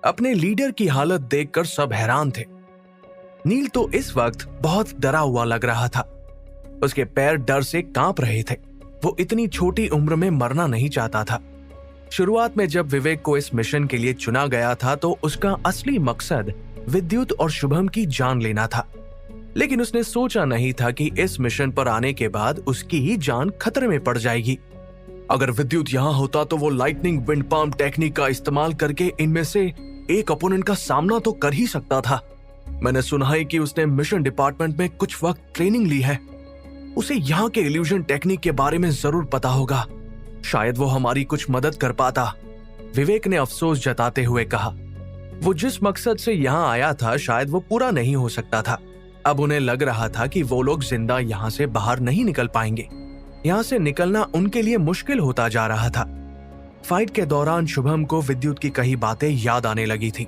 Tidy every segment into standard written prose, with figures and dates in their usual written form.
अपने लीडर की हालत देखकर सब हैरान थे। नील तो इस वक्त बहुत डरा हुआ लग रहा था। उसके पैर डर से कांप रहे थे। वो इतनी छोटी उम्र में मरना नहीं चाहता था। शुरुआत में जब विवेक को इस मिशन के लिए चुना गया था तो उसका असली मकसद विद्युत और शुभम की जान लेना था। लेकिन उसने सोचा नहीं था कि इस मिशन पर आने के बाद उसकी ही जान खतरे में पड़ जाएगी। अगर विद्युत यहाँ होता तो वो लाइटनिंग विंड पाम टेक्निक का इस्तेमाल करके इनमें से एक अपोनेंट का सामना तो कर ही सकता था। मैंने सुना है कि उसने मिशन डिपार्टमेंट में कुछ वक्त ट्रेनिंग ली है। उसे यहाँ के इल्यूजन टेक्निक के बारे में जरूर पता होगा। शायद वो हमारी कुछ मदद कर पाता, विवेक ने अफसोस जताते हुए कहा। वो जिस मकसद से यहाँ आया था शायद वो पूरा नहीं हो सकता था। अब उन्हें लग रहा था कि वो लोग जिंदा यहाँ से बाहर नहीं निकल पाएंगे। यहाँ से निकलना उनके लिए मुश्किल होता जा रहा था। फाइट के दौरान शुभम को विद्युत की कई बातें याद आने लगी थी।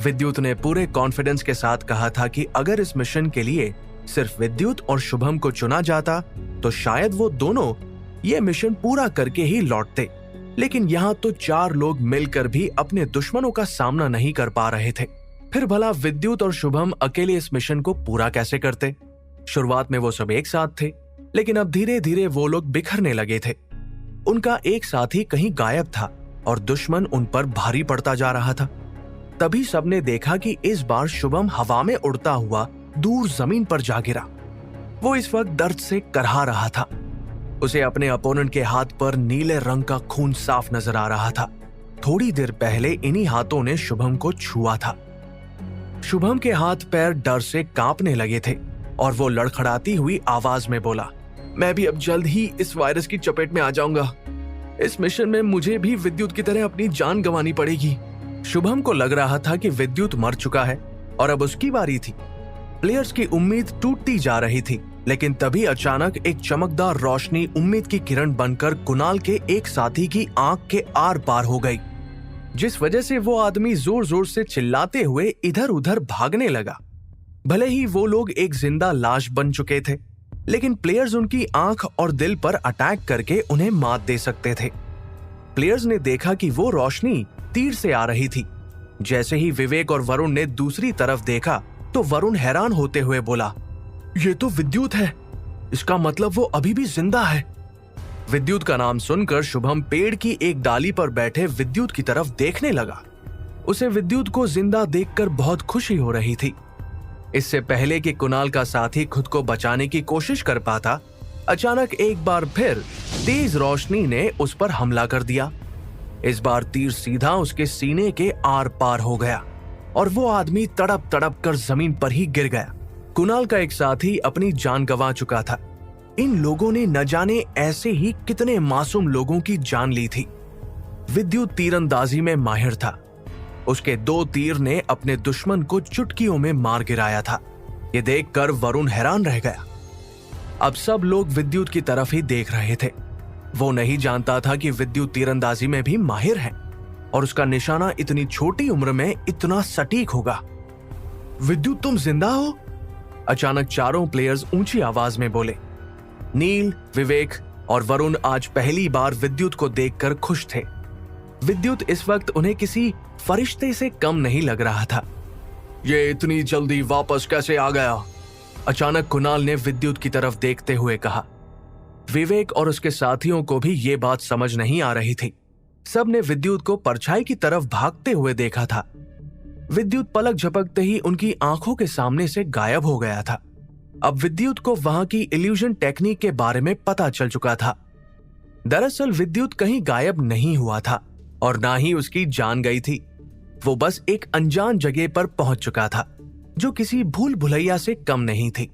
विद्युत ने पूरे कॉन्फिडेंस के साथ कहा था कि अगर इस मिशन के लिए सिर्फ विद्युत और शुभम को चुना जाता तो शायद वो दोनों ये मिशन पूरा करके ही लौटते। लेकिन यहाँ तो 4 लोग मिलकर भी अपने दुश्मनों का सामना नहीं कर पा रहे थे। फिर भला विद्युत और शुभम अकेले इस मिशन को पूरा कैसे करते? शुरुआत में वो सब एक साथ थे, लेकिन अब धीरे धीरे वो लोग बिखरने लगे थे। उनका एक साथी कहीं गायब था और दुश्मन उन पर भारी पड़ता जा रहा था। तभी सबने देखा कि इस बार शुभम हवा में उड़ता हुआ दूर जमीन पर जा गिरा। वो इस वक्त दर्द से करहा रहा था। उसे अपने अपोनेंट के हाथ पर नीले रंग का खून साफ नजर आ रहा था। थोड़ी देर पहले इन्हीं हाथों ने शुभम को छुआ था। शुभम के हाथ पैर डर से कांपने लगे थे और वो लड़खड़ाती हुई आवाज में बोला, मैं भी अब जल्द ही इस वायरस की चपेट में आ जाऊंगा। इस मिशन में मुझे भी विद्युत की तरह अपनी जान गंवानी पड़ेगी। शुभम को लग रहा था कि विद्युत मर चुका है और अब उसकी बारी थी। प्लेयर्स की उम्मीद टूटती जा रही थी, लेकिन तभी अचानक एक चमकदार रोशनी उम्मीद की किरण बनकर कुणाल के एक साथी की आंख के आर पार हो गई, जिस वजह से वो आदमी जोर जोर से चिल्लाते हुए इधर उधर भागने लगा। भले ही वो लोग एक जिंदा लाश बन चुके थे, लेकिन प्लेयर्स उनकी आंख और दिल पर अटैक करके उन्हें मात दे सकते थे। प्लेयर्स ने देखा कि वो रोशनी तीर से आ रही थी। जैसे ही विवेक और वरुण ने दूसरी तरफ देखा तो वरुण हैरान होते हुए बोला, ये तो विद्युत है। इसका मतलब वो अभी भी जिंदा है। विद्युत का नाम सुनकर शुभम पेड़ की एक डाली पर बैठे विद्युत की तरफ देखने लगा। उसे विद्युत को जिंदा देखकर बहुत खुशी हो रही थी। इससे पहले कि कुणाल का साथी खुद को बचाने की कोशिश कर पाता, अचानक एक बार फिर तेज रोशनी ने उस पर हमला कर दिया। इस बार तीर सीधा उसके सीने के आर पार हो गया और वो आदमी तड़प तड़प कर जमीन पर ही गिर गया। कुणाल का एक साथी अपनी जान गंवा चुका था। इन लोगों ने न जाने ऐसे ही कितने मासूम लोगों की जान ली थी। विद्युत तीरंदाजी में माहिर था। उसके 2 तीर ने अपने दुश्मन को चुटकियों में मार गिराया था। ये देखकर वरुण हैरान रह गया। अब सब लोग विद्युत की तरफ ही देख रहे थे। वो नहीं जानता था कि विद्युत तीरंदाजी में भी माहिर है और उसका निशाना इतनी छोटी उम्र में इतना सटीक होगा। विद्युत, तुम जिंदा हो? अचानक चारों प्लेयर्स ऊंची आवाज में बोले। नील, विवेक और वरुण आज पहली बार विद्युत को देखकर खुश थे। विद्युत इस वक्त उन्हें किसी फरिश्ते से कम नहीं लग रहा था। ये इतनी जल्दी वापस कैसे आ गया? अचानक कुणाल ने विद्युत की तरफ देखते हुए कहा। विवेक और उसके साथियों को भी ये बात समझ नहीं आ रही थी। सब ने विद्युत को परछाई की तरफ भागते हुए देखा था। विद्युत पलक झपकते ही उनकी आंखों के सामने से गायब हो गया था। अब विद्युत को वहां की इल्यूजन टेक्निक के बारे में पता चल चुका था। दरअसल विद्युत कहीं गायब नहीं हुआ था और ना ही उसकी जान गई थी। वो बस एक अनजान जगह पर पहुंच चुका था, जो किसी भूल भुलैया से कम नहीं थी।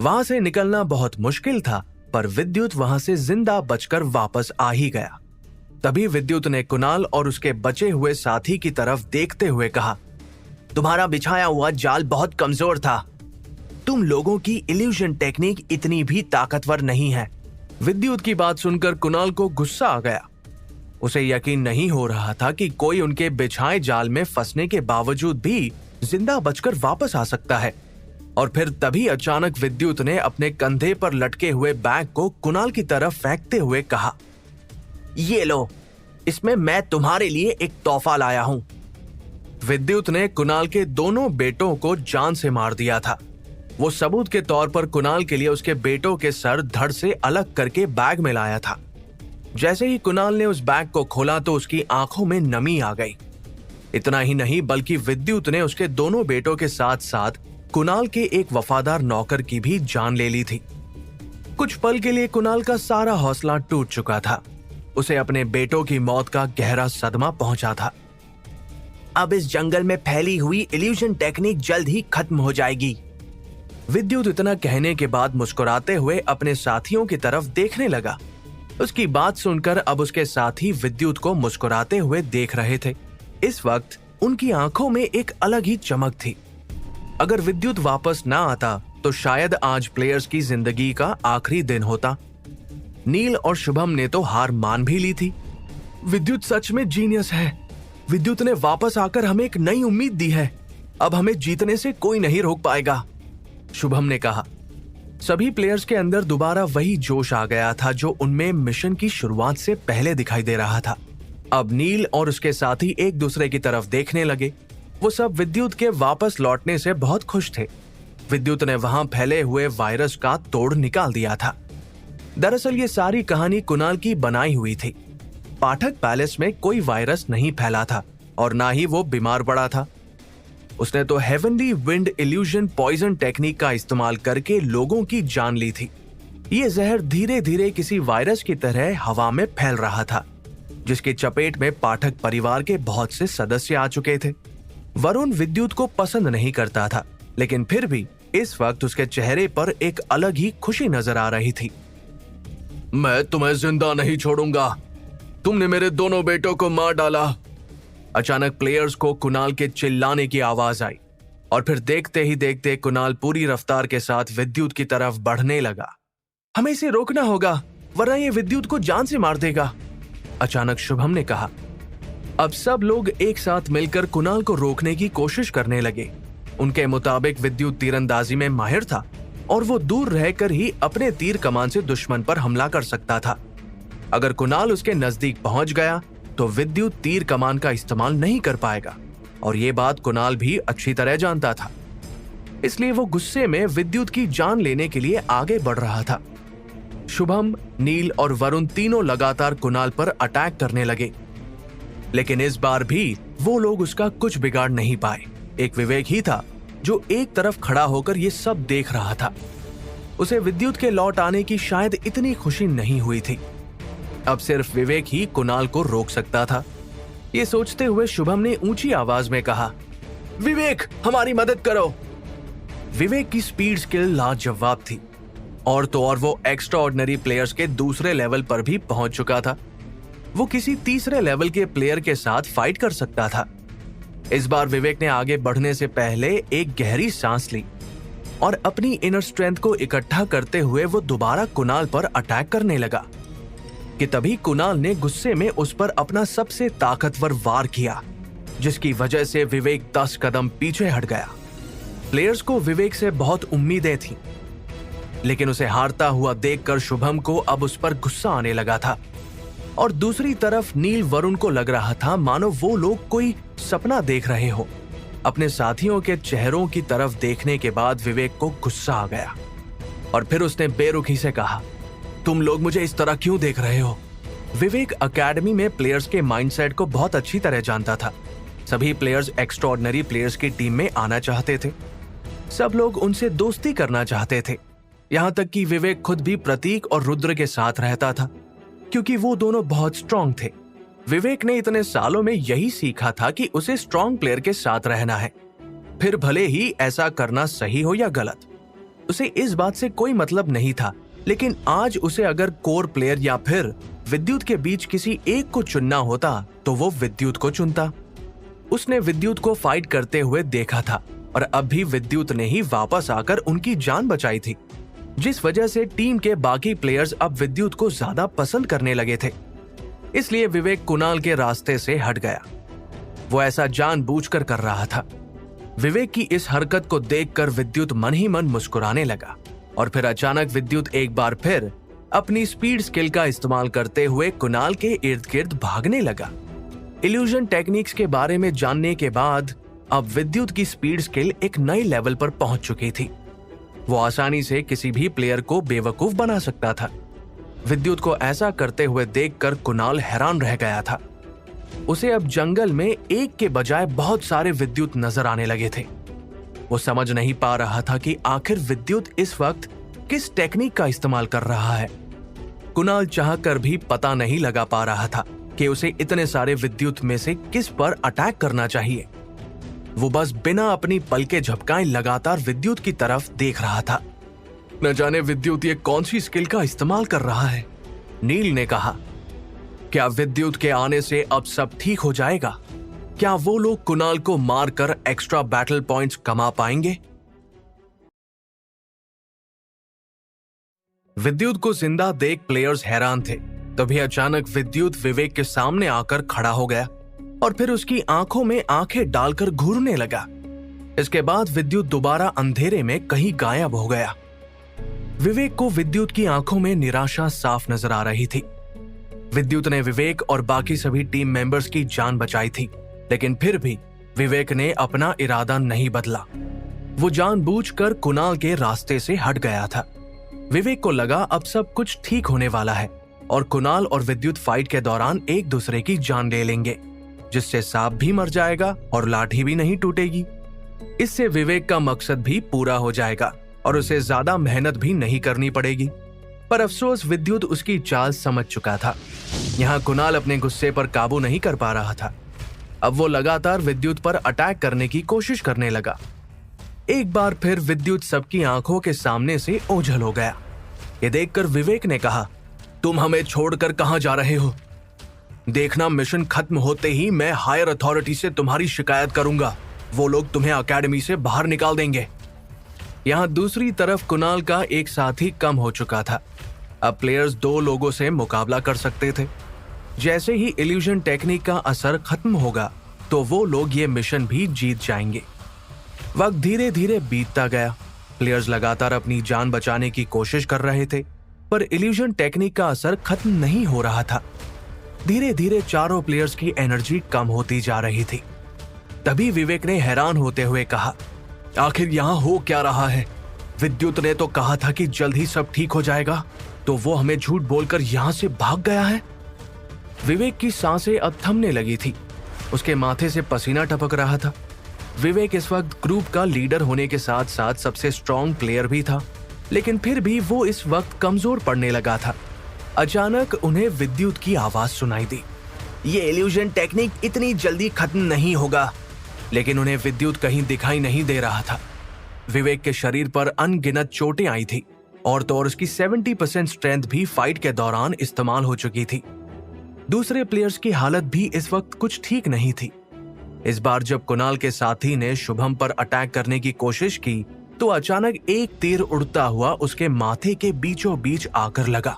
वहां से निकलना बहुत मुश्किल था, पर विद्युत वहां से जिंदा बचकर वापस आ ही गया। तभी विद्युत ने कुणाल और उसके बचे हुए साथी की तरफ देखते हुए कहा, तुम्हारा बिछाया हुआ जाल बहुत कमजोर था। तुम लोगों की इल्यूजन टेक्निक इतनी भी ताकतवर नहीं है। विद्युत की बात सुनकर कुणाल को गुस्सा आ गया। उसे यकीन नहीं हो रहा था कि कोई उनके बिछाए जाल में फंसने के बावजूद भी जिंदा बचकर वापस आ सकता है। और फिर तभी अचानक विद्युत ने अपने कंधे पर लटके हुए बैग को कुणाल की तरफ फेंकते हुए कहा, ये लो, इसमें मैं तुम्हारे लिए एक तोहफा लाया हूं। विद्युत ने कुणाल के दोनों बेटों को जान से मार दिया था। वो सबूत के तौर पर कुणाल के लिए उसके बेटों के सर धड़ से अलग करके बैग में लाया था। जैसे ही कुणाल ने उस बैग को खोला तो उसकी आंखों में नमी आ गई। इतना ही नहीं बल्कि विद्युत ने उसके दोनों बेटों के साथ साथ कुणाल के एक वफादार नौकर की भी जान ले ली थी। कुछ पल के लिए कुणाल का सारा हौसला टूट चुका था। उसे अपने बेटों की मौत का गहरा सदमा पहुंचा था। अब इस जंगल में फैली हुई इल्यूजन टेक्निक जल्द ही खत्म हो जाएगी। विद्युत इतना कहने के बाद मुस्कुराते हुए अपने साथियों की तरफ देखने लगा। उसकी बात सुनकर अब उसके साथी विद्युत को मुस्कुराते हुए देख रहे थे। इस वक्त उनकी आंखों में एक अलग ही चमक थी। अगर विद्युत वापस ना आता तो शायद आज प्लेयर्स की जिंदगी का आखिरी दिन होता। नील और शुभम ने तो हार मान भी ली थी। विद्युत सच में जीनियस है। विद्युत ने वापस आकर हमें एक नई उम्मीद दी है। अब हमें जीतने से कोई नहीं रोक पाएगा, शुभम ने कहा। सभी प्लेयर्स के अंदर दोबारा वही जोश आ गया था जो उनमें मिशन की शुरुआत से पहले दिखाई दे रहा था। अब नील और उसके साथी एक दूसरे की तरफ देखने लगे। वो सब विद्युत के वापस लौटने से बहुत खुश थे। विद्युत ने वहां फैले हुए वायरस का तोड़ निकाल दिया था। दरअसल ये सारी कहानी कुणाल की बनाई हुई थी। पाठक पैलेस में कोई वायरस नहीं फैला था और ना ही वो बीमार पड़ा था। उसने तो heavenly wind illusion poison technique का इस्तेमाल करके लोगों की जान ली थी। ये जहर धीरे धीरे किसी वायरस की तरह हवा में फैल रहा था, जिसकी चपेट में पाठक परिवार के बहुत से सदस्य आ चुके थे। वरुण विद्युत को पसंद नहीं करता था, लेकिन फिर भी इस वक्त उसके चेहरे पर एक अलग ही खुशी नजर आ रही थी। मैं तुम्हें जिंदा नहीं छोड़ूंगा। तुमने मेरे दोनों बेटों को मार डाला। अचानक प्लेयर्स को कुणाल के चिल्लाने की आवाज आई और फिर देखते ही देखते कुणाल पूरी रफ्तार के साथ विद्युत की तरफ बढ़ने लगा। हमें इसे रोकना होगा, वरना ये विद्युत को जान से मार देगा, अचानक शुभम ने कहा। अब सब लोग एक साथ मिलकर कुणाल को रोकने की कोशिश करने लगे। उनके मुताबिक विद्युत तीरंदाजी में माहिर था और वो दूर रहकर ही अपने तीर कमान से दुश्मन पर हमला कर सकता था। अगर कुणाल उसके नजदीक पहुंच गया तो विद्युत तीर कमान का इस्तेमाल नहीं कर पाएगा और ये बात कुणाल भी अच्छी तरह जानता था। इसलिए वो गुस्से में विद्युत की जान लेने के लिए आगे बढ़ रहा था। शुभम, नील और वरुण तीनों लगातार कुणाल पर अटैक करने लगे, लेकिन इस बार भी वो लोग उसका कुछ बिगाड़ नहीं पाए। एक विवेक ही था जो एक तरफ खड़ा होकर ये सब देख रहा था। उसे विद्युत के लौट आने की शायद इतनी खुशी नहीं हुई थी। अब सिर्फ विवेक ही कुणाल को रोक सकता था। ये सोचते हुए शुभम ने ऊंची आवाज में कहा, विवेक, हमारी मदद करो। विवेक की स्पीड स्किल लाजवाब थी और तो और वो एक्स्ट्रा ऑर्डिनरी प्लेयर्स के दूसरे लेवल पर भी पहुंच चुका था। वो किसी तीसरे लेवल के प्लेयर के साथ फाइट कर सकता था। इस बार विवेक ने आगे बढ़ने से पहले एक गहरी सांस ली और अपनी इनर स्ट्रेंथ को इकट्ठा करते हुए वो दोबारा कुणाल पर अटैक करने लगा कि तभी कुणाल ने गुस्से में उस पर अपना सबसे ताकतवर वार किया, जिसकी वजह से विवेक 10 कदम पीछे हट गया। प्लेयर्स को विवेक से बहुत उम्मीदें थीं, लेकिन उसे हारता हुआ देखकर शुभम को अब उस पर गुस्सा आने लगा था और दूसरी तरफ नील वरुण को लग रहा था मानो वो लोग कोई सपना देख रहे हो। अपने साथियों के चेहरों की तरफ देखने के बाद विवेक को गुस्सा आ गया और फिर उसने बेरुखी से कहा, तुम लोग मुझे इस तरह क्यों देख रहे हो? विवेक एकेडमी में प्लेयर्स के माइंडसेट को बहुत अच्छी तरह जानता था। सभी प्लेयर्स एक्स्ट्राऑर्डिनरी प्लेयर्स की टीम में आना चाहते थे। सब लोग उनसे दोस्ती करना चाहते थे। यहाँ तक कि विवेक खुद भी प्रतीक और रुद्र के साथ रहता था, क्योंकि वो दोनों बहुत स्ट्रांग थे। विवेक ने इतने सालों में यही सीखा था कि उसे स्ट्रांग प्लेयर के साथ रहना है, फिर भले ही ऐसा करना सही हो या गलत। उसे इस बात से कोई मतलब नहीं था, लेकिन आज उसे अगर कोर प्लेयर या फिर विद्युत के बीच किसी एक को चुनना होता तो वो विद्युत को चुनता। उसने विद्युत को फाइट करते हुए देखा था और अब भी विद्युत ने ही वापस आकर उनकी जान बचाई थी, जिस वजह से टीम के बाकी प्लेयर्स अब विद्युत को ज्यादा पसंद करने लगे थे। इसलिए विवेक कुणाल के रास्ते से हट गया। वो ऐसा जानबूझकर कर रहा था। विवेक की इस हरकत को देखकर विद्युत मन ही मन मुस्कुराने लगा और फिर अचानक विद्युत एक बार फिर अपनी स्पीड स्किल का इस्तेमाल करते हुए कुणाल के इर्द गिर्द भागने लगा। इल्यूजन टेक्निक्स के बारे में जानने के बाद अब विद्युत की स्पीड स्किल एक नए लेवल पर पहुंच चुकी थी। वो आसानी से किसी भी प्लेयर को बेवकूफ बना सकता था। विद्युत को ऐसा करते हुए देखकर कुणाल हैरान रह गया था। उसे अब जंगल में एक के बजाय बहुत सारे विद्युत नजर आने लगे थे। वो समझ नहीं पा रहा था कि आखिर विद्युत इस वक्त किस टेक्निक का इस्तेमाल कर रहा है। कुणाल चाहकर भी पता नहीं लगा पा रहा था कि उसे इतने सारे विद्युत में से किस पर अटैक करना चाहिए। वो बस बिना अपनी पलकें झपकाए लगातार विद्युत की तरफ देख रहा था। न जाने विद्युत ये कौन सी स्किल का इस्तेमाल कर रहा है। नील ने कहा, क्या विद्युत के आने से अब सब ठीक हो जाएगा? क्या वो लोग कुणाल को मारकर एक्स्ट्रा बैटल पॉइंट्स कमा पाएंगे? विद्युत को जिंदा देख प्लेयर्स हैरान थे। तभी अचानक विद्युत विवेक के सामने आकर खड़ा हो गया और फिर उसकी आंखों में आंखें डालकर घूरने लगा। इसके बाद विद्युत दोबारा अंधेरे में कहीं गायब हो गया। विवेक को विद्युत की आंखों में निराशा साफ नजर आ रही थी। विद्युत ने विवेक और बाकी सभी टीम मेंबर्स की जान बचाई थी, लेकिन फिर भी विवेक ने अपना इरादा नहीं बदला। वो जानबूझकर कुणाल के रास्ते से हट गया था। विवेक को लगा अब सब कुछ ठीक होने वाला है और कुणाल और विद्युत फाइट के दौरान एक दूसरे की जान ले लेंगे, जिससे सांप भी मर जाएगा और लाठी भी नहीं टूटेगी। इससे विवेक का मकसद भी पूरा हो जाएगा और उसे ज्यादा मेहनत भी नहीं करनी पड़ेगी। पर अफसोस विद्युत उसकी चाल समझ चुका था। यहाँ कुणाल अपने गुस्से पर काबू नहीं कर पा रहा था। अब वो लगातार विद्युत पर अटैक करने की कोशिश करने लगा। एक बार फिर विद्युत सबकी आंखों के सामने से ओझल हो गया। ये देखकर विवेक ने कहा, तुम हमें छोड़कर कहां जा रहे हो? देखना, मिशन खत्म होते ही मैं हायर अथॉरिटी से तुम्हारी शिकायत करूंगा। वो लोग तुम्हें एकेडमी से बाहर निकाल देंगे। यहाँ दूसरी तरफ कुणाल का एक साथी कम हो चुका था। अब प्लेयर्स 2 लोगों से मुकाबला कर सकते थे। जैसे ही इल्यूजन टेक्निक का असर खत्म होगा तो वो लोग ये मिशन भी जीत जाएंगे। वक्त धीरे धीरे बीतता गया। प्लेयर्स लगातार अपनी जान बचाने की कोशिश कर रहे थे, पर इल्यूजन टेक्निक का असर खत्म नहीं हो रहा था। धीरे धीरे चारों प्लेयर्स की एनर्जी कम होती जा रही थी। तभी विवेक ने हैरान होते हुए कहा, आखिर यहाँ हो क्या रहा है? विद्युत ने तो कहा था कि जल्द ही सब ठीक हो जाएगा, तो वो हमें झूठ बोलकर यहाँ से भाग गया है। विवेक की सांसें अब थमने लगी थी। उसके माथे से पसीना टपक रहा था। विवेक इस वक्त ग्रुप का लीडर होने के साथ साथ सबसे स्ट्रॉन्ग प्लेयर भी था, लेकिन फिर भी वो इस वक्त कमजोर पड़ने लगा था। अचानक उन्हें विद्युत की आवाज सुनाई दी, ये इल्यूजन टेक्निक इतनी जल्दी खत्म नहीं होगा। लेकिन उन्हें विद्युत कहीं दिखाई नहीं दे रहा था। विवेक के शरीर पर अनगिनत चोटें आई थी और तो और उसकी 70% स्ट्रेंथ भी फाइट के दौरान इस्तेमाल हो चुकी थी। दूसरे प्लेयर्स की हालत भी इस वक्त कुछ ठीक नहीं थी। इस बार जब कुणाल के साथी ने शुभम पर अटैक करने की कोशिश की तो अचानक एक तीर उड़ता हुआ उसके माथे के बीचों बीच आकर लगा।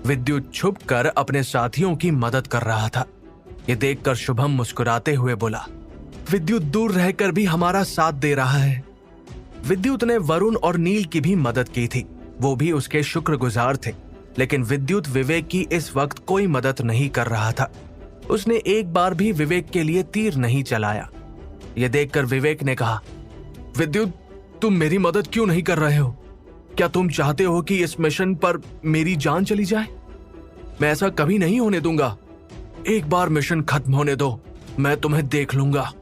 विद्युत छुपकर अपने साथियों की मदद कर रहा था। ये देखकर शुभम मुस्कुराते हुए बोला, विद्युत दूर रहकर भी हमारा साथ दे रहा है। विद्युत ने वरुण और नील की भी मदद की थी, वो भी उसके शुक्रगुजार थे। लेकिन विद्युत विवेक की इस वक्त कोई मदद नहीं कर रहा था। उसने एक बार भी विवेक के लिए तीर नहीं चलाया। यह देखकर विवेक ने कहा, विद्युत तुम मेरी मदद क्यों नहीं कर रहे हो? क्या तुम चाहते हो कि इस मिशन पर मेरी जान चली जाए? मैं ऐसा कभी नहीं होने दूंगा। एक बार मिशन खत्म होने दो, मैं तुम्हें देख लूंगा।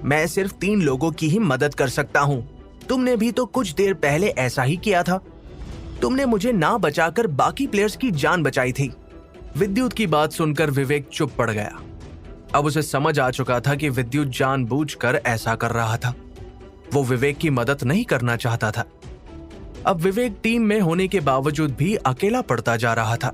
मैं सिर्फ 3 लोगों की ही मदद कर सकता हूं। तुमने भी तो कुछ देर पहले ऐसा ही किया था। तुमने मुझे ना बचाकर बाकी प्लेयर्स की जान बचाई थी। विद्युत की बात सुनकर विवेक चुप पड़ गया। अब उसे समझ आ चुका था कि विद्युत जानबूझकर ऐसा कर रहा था। वो विवेक की मदद नहीं करना चाहता था। अब विवेक टीम में होने के बावजूद भी अकेला पड़ता जा रहा था।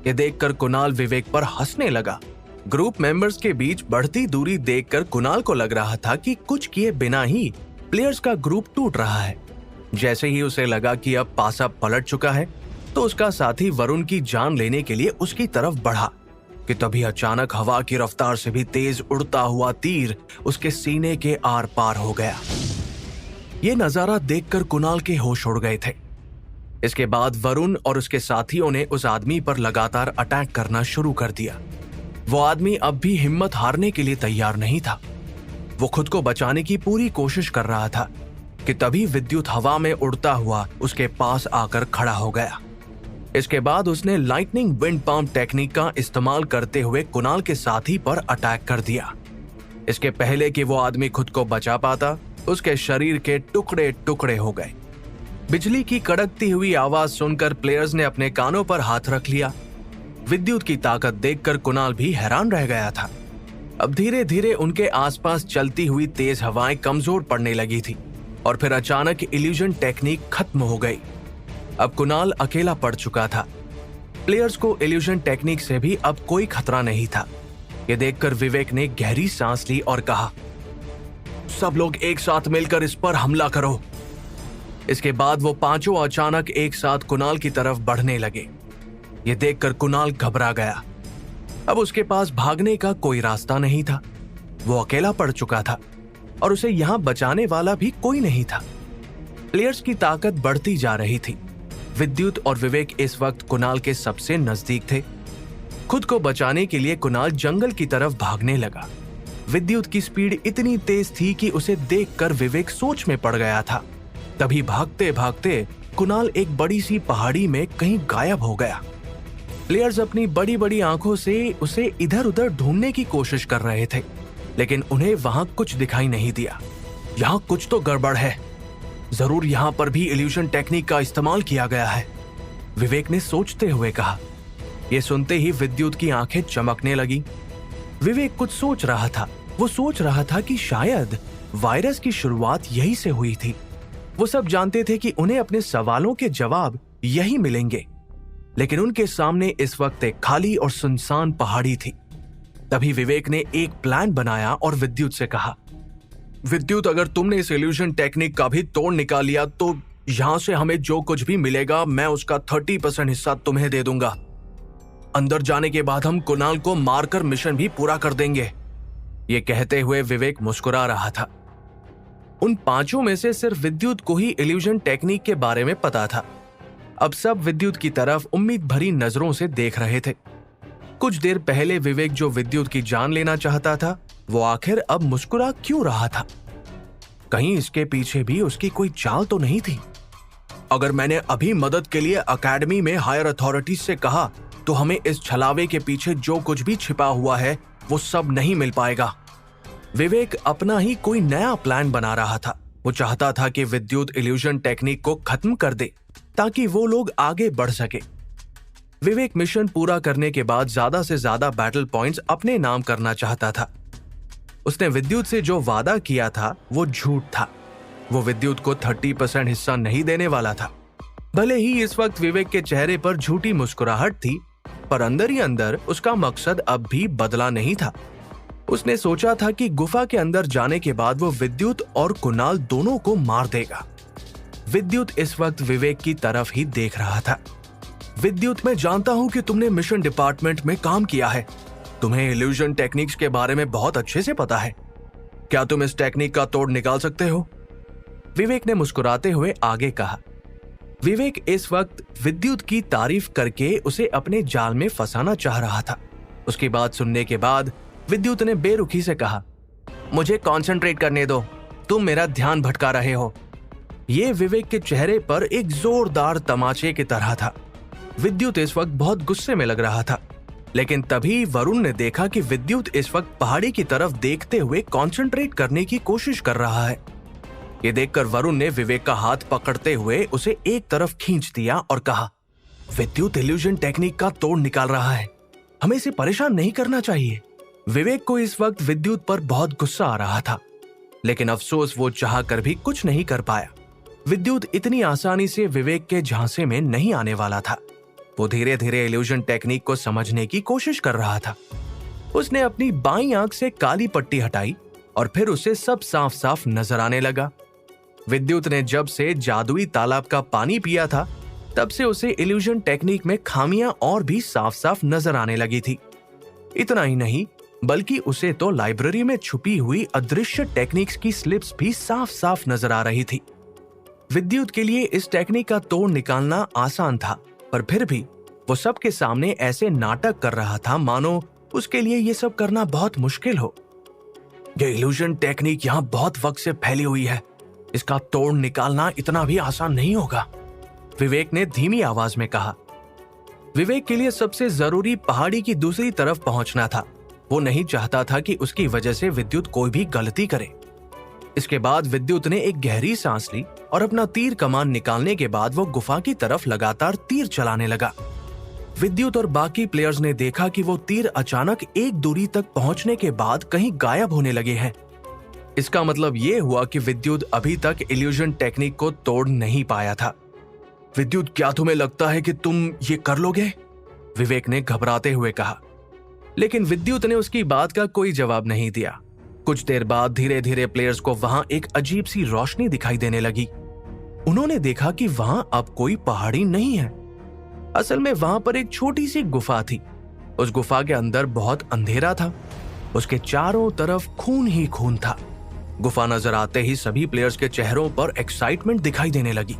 ये देखकर कुणाल विवेक पर हंसने लगा। ग्रुप मेंबर्स के बीच बढ़ती दूरी देखकर कुणाल को लग रहा था कि कुछ किए बिना ही प्लेयर्स का ग्रुप टूट रहा है। जैसे ही उसे लगा कि अब पासा पलट चुका है तो उसका साथी वरुण की जान लेने के लिए उसकी तरफ बढ़ा कि तभी अचानक हवा की रफ्तार से भी तेज उड़ता हुआ तीर उसके सीने के आर पार हो गया। ये नजारा देखकर कुणाल के होश उड़ गए थे। इसके बाद वरुण और उसके साथियों ने उस आदमी पर लगातार अटैक करना शुरू कर दिया। वो आदमी अब भी हिम्मत हारने के लिए तैयार नहीं था। वो खुद को बचाने की पूरी कोशिश कर रहा था कि तभी विद्युत हवा में उड़ता हुआ उसके पास आकर खड़ा हो गया। इसके बाद उसने लाइटनिंग विंड पंप टेक्निक का इस्तेमाल करते हुए कुणाल के साथी पर अटैक कर दिया। इसके पहले कि वो आदमी खुद को बचा पाता, उसके शरीर के टुकड़े टुकड़े हो गए। बिजली की कड़कती हुई आवाज सुनकर प्लेयर्स ने अपने कानों पर हाथ रख लिया। विद्युत की ताकत देखकर कुणाल भी हैरान रह गया था। अब धीरे धीरे उनके आसपास चलती हुई तेज हवाएं कमजोर पड़ने लगी थी और फिर अचानक इल्यूजन टेक्निक खत्म हो गई। अब कुणाल अकेला पड़ चुका था। प्लेयर्स को इल्यूजन टेक्निक से भी अब कोई खतरा नहीं था। ये देखकर विवेक ने गहरी सांस ली और कहा, सब लोग एक साथ मिलकर इस पर हमला करो। इसके बाद वो पांचों अचानक एक साथ कुणाल की तरफ बढ़ने लगे। ये देखकर कुणाल घबरा गया। अब उसके पास भागने का कोई रास्ता नहीं था। वो अकेला पड़ चुका था और उसे यहां बचाने वाला भी कोई नहीं था। प्लेयर्स की ताकत बढ़ती जा रही थी। विद्युत और विवेक इस वक्त कुणाल के सबसे नजदीक थे। खुद को बचाने के लिए कुणाल जंगल की तरफ भागने लगा। विद्युत की स्पीड इतनी तेज थी कि उसे देखकर विवेक सोच में पड़ गया था। तभी भागते भागते कुणाल एक बड़ी सी पहाड़ी में कहीं गायब हो गया। प्लेयर्स अपनी बड़ी बड़ी आंखों से उसे इधर उधर ढूंढने की कोशिश कर रहे थे, लेकिन उन्हें वहां कुछ दिखाई नहीं दिया। यहां कुछ तो गड़बड़ है। जरूर यहां पर भी इल्यूजन टेक्निक का इस्तेमाल किया गया है, विवेक ने सोचते हुए कहा। यह सुनते ही विद्युत की आंखें चमकने लगी। विवेक कुछ सोच रहा था। वो सोच रहा था कि शायद वायरस की शुरुआत यही से हुई थी। वो सब जानते थे कि उन्हें अपने सवालों के जवाब यही मिलेंगे, लेकिन उनके सामने इस वक्त एक खाली और सुनसान पहाड़ी थी। तभी विवेक ने एक प्लान बनाया और विद्युत से कहा, विद्युत, अगर तुमने इस इल्यूजन टेक्निक का भी तोड़ निकाल लिया तो यहां से हमें जो कुछ भी मिलेगा मैं उसका 30% हिस्सा तुम्हें दे दूंगा। अंदर जाने के बाद हम कुणाल को मारकर मिशन भी पूरा कर देंगे। ये कहते हुए विवेक मुस्कुरा रहा था। उन पांचों में से सिर्फ विद्युत को ही इल्यूजन टेक्निक के बारे में पता था। अब सब विद्युत की तरफ उम्मीद भरी नजरों से देख रहे थे। कुछ देर पहले विवेक जो विद्युत की जान लेना चाहता था, वो आखिर अब मुस्कुरा क्यों रहा था? कहीं इसके पीछे भी उसकी कोई चाल तो नहीं थी? अगर मैंने अभी मदद के लिए एकेडमी में हायर अथॉरिटीज से कहा तो हमें इस छलावे के पीछे जो कुछ भी छिपा हुआ है वो सब नहीं मिल पाएगा। विवेक अपना ही कोई नया प्लान बना रहा था। वो चाहता था कि विद्युत इल्यूजन टेक्निक को खत्म कर दे ताकि वो लोग आगे बढ़ सके। विवेक मिशन पूरा करने के बाद ज्यादा से ज्यादा बैटल पॉइंट्स अपने नाम करना चाहता था। उसने विद्युत से जो वादा किया था वो झूठ था। वो विद्युत को 30% हिस्सा नहीं देने वाला था। भले ही इस वक्त विवेक के चेहरे पर झूठी मुस्कुराहट थी, पर अंदर ही अंदर उसका मकसद अब भी बदला नहीं था। उसने सोचा था कि गुफा के अंदर जाने के बाद वो विद्युत और कुणाल दोनों को मार देगा। विद्युत इस वक्त विवेक की तरफ ही देख रहा था। विद्युत, मैं जानता हूं कि तुमने मिशन डिपार्टमेंट में काम किया है। तुम्हें इल्यूजन टेक्निक्स के बारे में बहुत अच्छे से पता है। क्या तुम इस टेक्निक का तोड़ निकाल सकते हो? विवेक ने मुस्कुराते हुए आगे कहा। विवेक इस वक्त विद्युत की तारीफ करके उसे अपने जाल में फंसाना चाह रहा था। उसकी बात सुनने के बाद विद्युत ने बेरुखी से कहा, मुझे कंसंट्रेट करने दो, तुम मेरा ध्यान भटका रहे हो। ये विवेक के चेहरे पर एक जोरदार तमाचे की तरह था। विद्युत इस वक्त बहुत गुस्से में लग रहा था, लेकिन तभी वरुण ने देखा कि विद्युत इस वक्त पहाड़ी की तरफ देखते हुए कंसंट्रेट करने की कोशिश कर रहा है। ये देखकर वरुण ने विवेक का हाथ पकड़ते हुए उसे एक तरफ खींच दिया और कहा, विद्युत इल्यूजन टेक्निक का तोड़ निकाल रहा है, हमें इसे परेशान नहीं करना चाहिए। विवेक को इस वक्त विद्युत पर बहुत गुस्सा आ रहा था, लेकिन अफसोस वो चाह कर भी कुछ नहीं कर पाया। विद्युत इतनी आसानी से विवेक के झांसे में नहीं आने वाला था। वो धीरे धीरे इल्यूजन टेक्निक को समझने की कोशिश कर रहा था। उसने अपनी बाईं आंख से काली पट्टी हटाई और फिर उसे सब साफ साफ नजर आने लगा। विद्युत ने जब से जादुई तालाब का पानी पिया था, तब से उसे इल्यूजन टेक्निक में खामियां और भी साफ साफ नजर आने लगी थी। इतना ही नहीं, बल्कि उसे तो लाइब्रेरी में छुपी हुई अदृश्य टेक्निक्स की स्लिप्स भी साफ साफ नजर आ रही थी। विद्युत के लिए इस टेक्निक का तोड़ निकालना आसान था, पर फिर भी वो सबके सामने ऐसे नाटक कर रहा था मानो उसके लिए ये सब करना बहुत मुश्किल हो। ये इल्यूजन टेक्निक यहाँ बहुत वक्त से फैली हुई है, इसका तोड़ निकालना इतना भी आसान नहीं होगा, विवेक ने धीमी आवाज में कहा। विवेक के लिए सबसे जरूरी पहाड़ी की दूसरी तरफ पहुंचना था। वो नहीं चाहता था कि उसकी वजह से विद्युत कोई भी गलती करे। इसके बाद विद्युत ने एक गहरी सांस ली और अपना तीर कमान निकालने के बाद वो गुफा की तरफ लगातार तीर चलाने लगा। विद्युत और बाकी प्लेयर्स ने देखा कि वो तीर अचानक एक दूरी तक पहुंचने के बाद कहीं गायब होने लगे हैं। इसका मतलब ये हुआ कि विद्युत अभी तक इल्यूजन टेक्निक को तोड़ नहीं पाया था। विद्युत, क्या तुम्हें लगता है कि तुम ये कर लोगे? विवेक ने घबराते हुए कहा। लेकिन विद्युत ने उसकी बात का कोई जवाब नहीं दिया। कुछ देर बाद धीरे धीरे प्लेयर्स को वहां एक अजीब सी रोशनी दिखाई देने लगी। उन्होंने देखा कि वहां अब कोई पहाड़ी नहीं है। असल में वहां पर एक छोटी सी गुफा थी। उस गुफा के अंदर बहुत अंधेरा था। उसके चारों तरफ खून ही खून था। गुफा नजर आते ही सभी प्लेयर्स के चेहरों पर एक्साइटमेंट दिखाई देने लगी।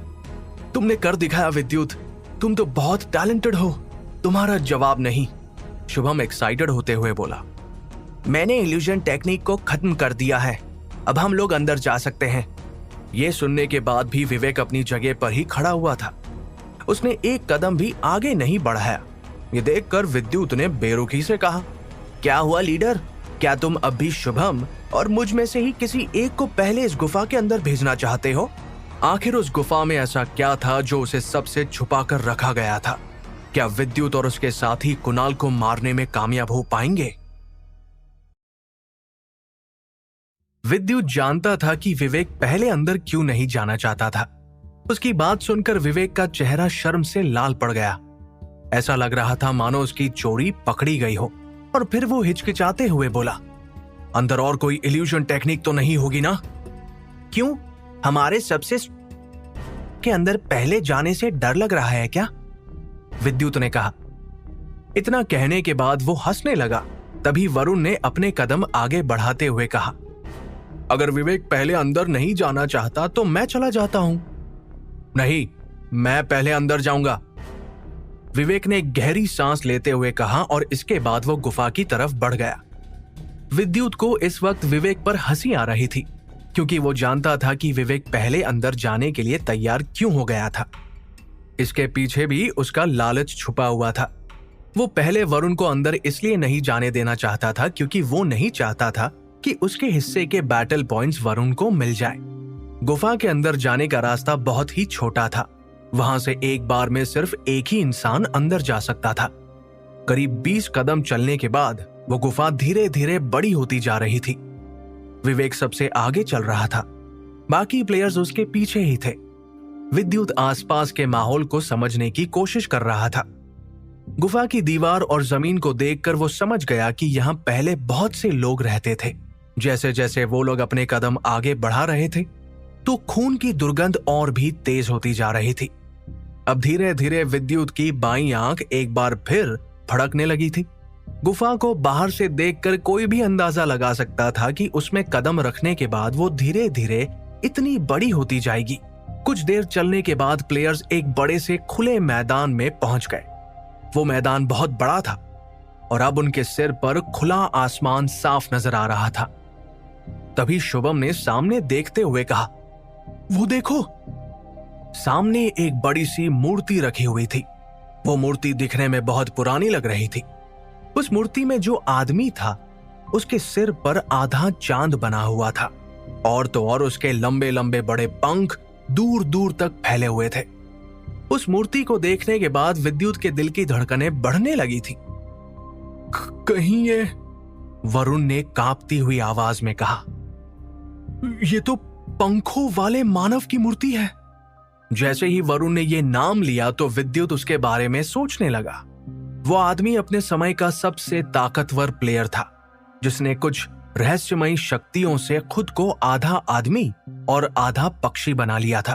तुमने कर दिखाया विद्युत, तुम तो बहुत टैलेंटेड हो। तुम्हारा जवाब नहीं, शुभम एक्साइटेड होते हुए बोला। मैंने इल्यूजन टेक्निक को खत्म कर दिया है, अब हम लोग अंदर जा सकते हैं। यह सुनने के बाद भी विवेक अपनी जगह पर ही खड़ा हुआ था। उसने एक कदम भी आगे नहीं बढ़ाया। ये देखकर विद्युत ने बेरुखी से कहा, क्या हुआ लीडर? क्या तुम अब भी शुभम और मुझ में से ही किसी एक को पहले इस गुफा के अंदर भेजना चाहते हो? आखिर उस गुफा में ऐसा क्या था जो उसे सबसे छुपा कर रखा गया था? क्या विद्युत और उसके साथी कुणाल को मारने में कामयाब हो पाएंगे? विद्युत जानता था कि विवेक पहले अंदर क्यों नहीं जाना चाहता था। उसकी बात सुनकर विवेक का चेहरा शर्म से लाल पड़ गया। ऐसा लग रहा था मानो उसकी चोरी पकड़ी गई हो। और फिर वो हिचकिचाते हुए बोला, अंदर और कोई इल्यूजन टेक्निक तो नहीं होगी ना? क्यों, हमारे सबसे के अंदर पहले जाने से डर लग रहा है क्या? विद्युत ने कहा। इतना कहने के बाद वो हंसने लगा। तभी वरुण ने अपने कदम आगे बढ़ाते हुए कहा, अगर विवेक पहले अंदर नहीं जाना चाहता तो मैं चला जाता हूं। नहीं, मैं पहले अंदर जाऊंगा, विवेक ने गहरी सांस लेते हुए कहा और इसके बाद वो गुफा की तरफ बढ़ गया। विद्युत को इस वक्त विवेक पर हंसी आ रही थी, क्योंकि वो जानता था कि विवेक पहले अंदर जाने के लिए तैयार क्यों हो गया था। इसके पीछे भी उसका लालच छुपा हुआ था। वो पहले वरुण को अंदर इसलिए नहीं जाने देना चाहता था क्योंकि वो नहीं चाहता था कि उसके हिस्से के बैटल पॉइंट्स वरुण को मिल जाए। गुफा के अंदर जाने का रास्ता बहुत ही छोटा था। वहां से एक बार में सिर्फ एक ही इंसान अंदर जा सकता था। करीब 20 कदम चलने के बाद वो गुफा धीरे धीरे बड़ी होती जा रही थी। विवेक सबसे आगे चल रहा था, बाकी प्लेयर्स उसके पीछे ही थे। विद्युत आसपास के माहौल को समझने की कोशिश कर रहा था। गुफा की दीवार और जमीन को देखकर वो समझ गया कि यहाँ पहले बहुत से लोग रहते थे। जैसे जैसे वो लोग अपने कदम आगे बढ़ा रहे थे तो खून की दुर्गंध और भी तेज होती जा रही थी। अब धीरे धीरे विद्युत की बाईं आंख एक बार फिर फड़कने लगी थी। गुफा को बाहर से देखकर कोई भी अंदाजा लगा सकता था कि उसमें कदम रखने के बाद वो धीरे धीरे इतनी बड़ी होती जाएगी। कुछ देर चलने के बाद प्लेयर्स एक बड़े से खुले मैदान में पहुंच गए। वो मैदान बहुत बड़ा था और अब उनके सिर पर खुला आसमान साफ नजर आ रहा था। तभी शुभम ने सामने देखते हुए कहा, वो देखो, सामने एक बड़ी सी मूर्ति रखी हुई थी। वो मूर्ति दिखने में बहुत पुरानी लग रही थी। उस मूर्ति में जो आदमी था उसके सिर पर आधा चांद बना हुआ था और तो और उसके लंबे लंबे बड़े पंख दूर दूर तक फैले हुए थे। उस मूर्ति को देखने के बाद विद्युत के दिल की धड़कनें बढ़ने लगी थी। कहीं ये, वरुण ने कांपती हुई आवाज में कहा, ये तो पंखों वाले मानव की मूर्ति है। जैसे ही वरुण ने ये नाम लिया तो विद्युत उसके बारे में सोचने लगा। वो आदमी अपने समय का सबसे ताकतवर प्लेयर था, जिसने कुछ रहस्यमयी शक्तियों से खुद को आधा आदमी और आधा पक्षी बना लिया था।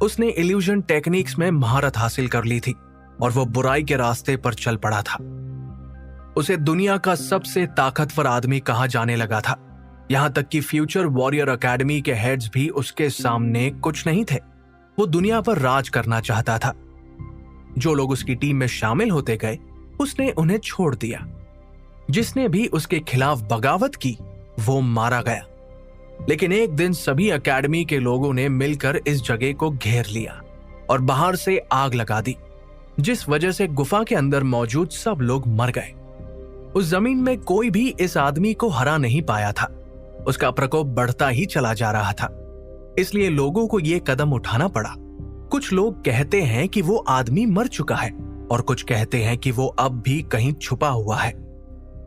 उसने इल्यूजन टेक्निक्स में महारत हासिल कर ली थी और वो बुराई के रास्ते पर चल पड़ा था। उसे दुनिया का सबसे ताकतवर आदमी कहा जाने लगा था। यहां तक कि फ्यूचर वॉरियर एकेडमी के हेड्स भी उसके सामने कुछ नहीं थे। वो दुनिया पर राज करना चाहता था। जो लोग उसकी टीम में शामिल होते गए उसने उन्हें छोड़ दिया। जिसने भी उसके खिलाफ बगावत की वो मारा गया। लेकिन एक दिन सभी एकेडमी के लोगों ने मिलकर इस जगह को घेर लिया और बाहर से आग लगा दी, जिस वजह से गुफा के अंदर मौजूद सब लोग मर गए। उस जमीन में कोई भी इस आदमी को हरा नहीं पाया था। उसका प्रकोप बढ़ता ही चला जा रहा था, इसलिए लोगों को यह कदम उठाना पड़ा। कुछ लोग कहते हैं कि वो आदमी मर चुका है और कुछ कहते हैं कि वो अब भी कहीं छुपा हुआ है।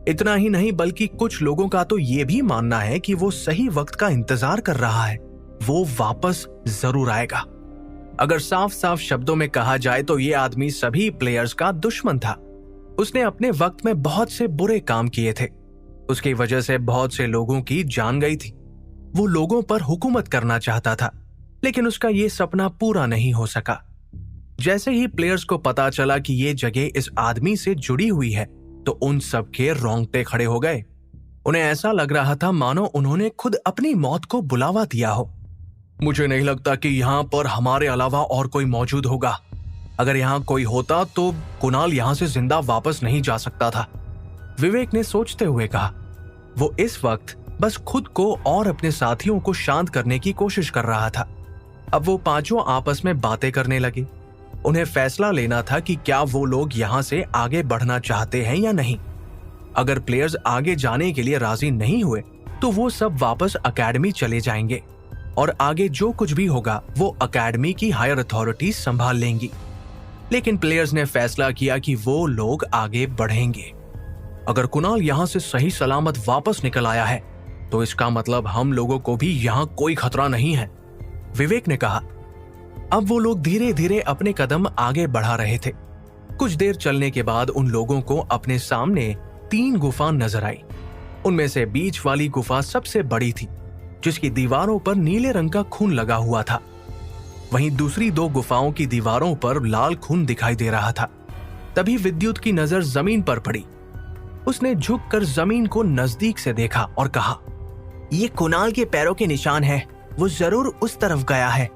इतना ही नहीं बल्कि कुछ लोगों का तो ये भी मानना है कि वो सही वक्त का इंतजार कर रहा है, वो वापस जरूर आएगा। अगर साफ साफ शब्दों में कहा जाए तो ये आदमी सभी प्लेयर्स का दुश्मन था। उसने अपने वक्त में बहुत से बुरे काम किए थे। उसकी वजह से बहुत से लोगों की जान गई थी। वो लोगों पर हुकूमत करना चाहता था, लेकिन उसका ये सपना पूरा नहीं हो सका। जैसे ही प्लेयर्स को पता चला कि ये जगह इस आदमी से जुड़ी हुई है, तो उन सब के रोंगटे खड़े हो गए। उन्हें ऐसा लग रहा था मानो उन्होंने खुद अपनी मौत को बुलावा दिया हो। मुझे नहीं लगता कि यहाँ पर हमारे अलावा और कोई मौजूद होगा। अगर यहाँ कोई होता तो कुणाल यहाँ से जिंदा वापस नहीं जा सकता था, विवेक ने सोचते हुए कहा। वो इस वक्त बस खुद को और अपने साथियों को शांत करने की कोशिश कर रहा था। अब वो पांचों आपस में बातें करने लगे। उन्हें फैसला लेना था कि क्या वो लोग यहाँ से आगे बढ़ना चाहते हैं या नहीं। अगर प्लेयर्स आगे जाने के लिए राजी नहीं हुए तो वो सब वापस एकेडमी चले जाएंगे और आगे जो कुछ भी होगा वो एकेडमी की हायर अथॉरिटी संभाल लेंगी। लेकिन प्लेयर्स ने फैसला किया कि वो लोग आगे बढ़ेंगे। अगर कुणाल यहाँ से सही सलामत वापस निकल आया है तो इसका मतलब हम लोगों को भी यहाँ कोई खतरा नहीं है, विवेक ने कहा। अब वो लोग धीरे धीरे अपने कदम आगे बढ़ा रहे थे। कुछ देर चलने के बाद उन लोगों को अपने सामने 3 गुफा नजर आई। उनमें से बीच वाली गुफा सबसे बड़ी थी, जिसकी दीवारों पर नीले रंग का खून लगा हुआ था। वहीं दूसरी 2 गुफाओं की दीवारों पर लाल खून दिखाई दे रहा था। तभी विद्युत की नजर जमीन पर पड़ी। उसने झुककर जमीन को नजदीक से देखा और कहा, ये कुणाल के पैरों के निशान है। वो जरूर उस तरफ गया है।